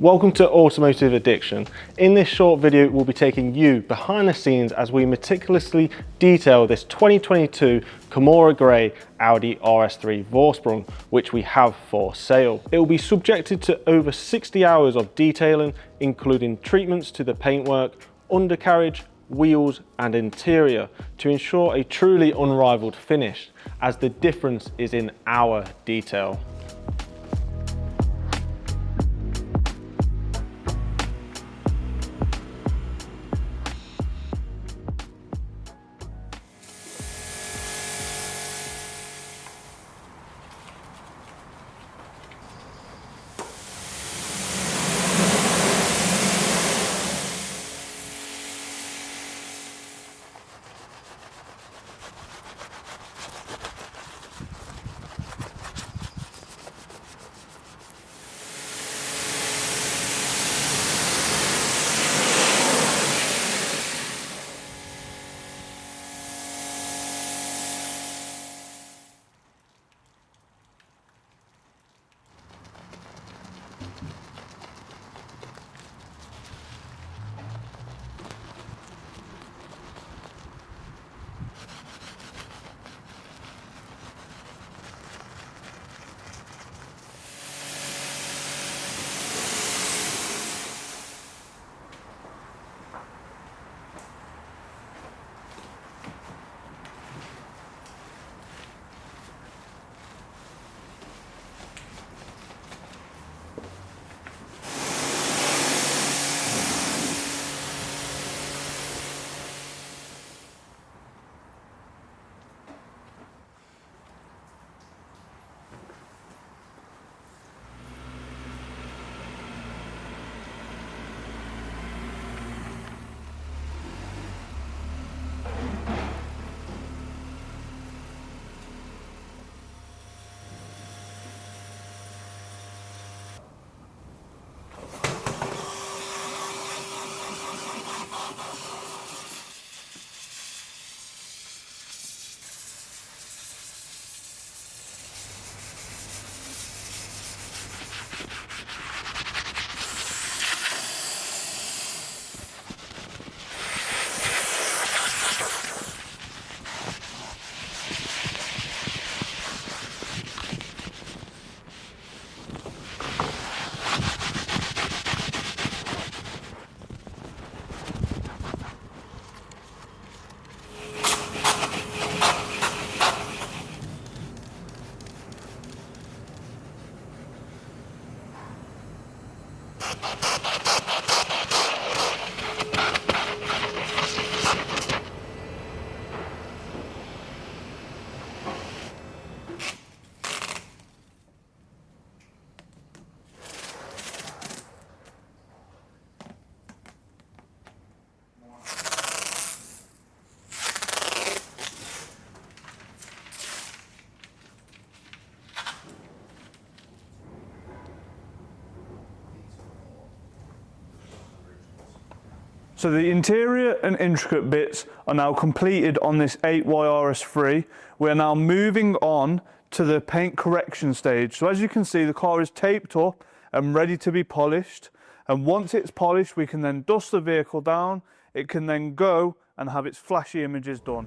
Welcome to Automotive Addiction. In this short video, we'll be taking you behind the scenes as we meticulously detail this 2022 Kemora Grey Audi RS3 Vorsprung, which we have for sale. It will be subjected to over 60 hours of detailing, including treatments to the paintwork, undercarriage, wheels and interior to ensure a truly unrivaled finish, as the difference is in our detail. So the interior and intricate bits are now completed on this 8YRS3. We're now moving on to the paint correction stage. So as you can see, the car is taped up and ready to be polished. And once it's polished, we can then dust the vehicle down. It can then go and have its flashy images done.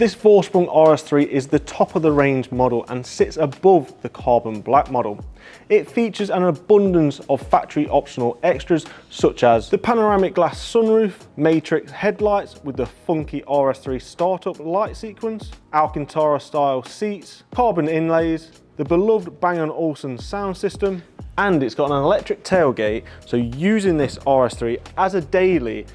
This Vorsprung RS3 is the top of the range model and sits above the carbon black model. It features an abundance of factory optional extras such as the panoramic glass sunroof, matrix headlights with the funky RS3 startup light sequence, Alcantara style seats, carbon inlays, the beloved Bang & Olufsen sound system, and it's got an electric tailgate, so using this RS3 as a daily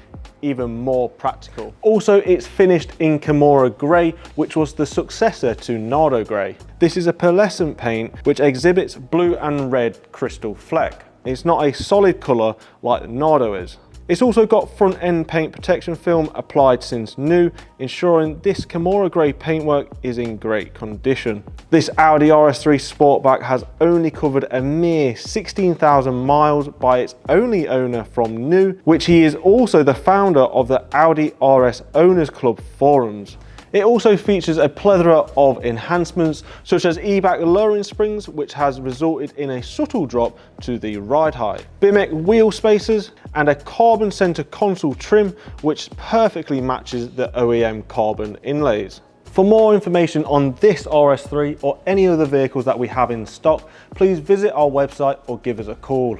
even more practical. Also, it's finished in Kemora Grey, which was the successor to Nardo Grey. This is a pearlescent paint which exhibits blue and red crystal fleck. It's not a solid colour like Nardo is. It's also got front end paint protection film applied since new, ensuring this Kemora Grey paintwork is in great condition. This Audi RS3 Sportback has only covered a mere 16,000 miles by its only owner from new, which he is also the founder of the Audi RS Owners Club forums. It also features a plethora of enhancements such as e-back lowering springs, which has resulted in a subtle drop to the ride height, BMX wheel spacers, and a carbon center console trim which perfectly matches the OEM carbon inlays. For more information on this RS3 or any other vehicles that we have in stock, please visit our website or give us a call.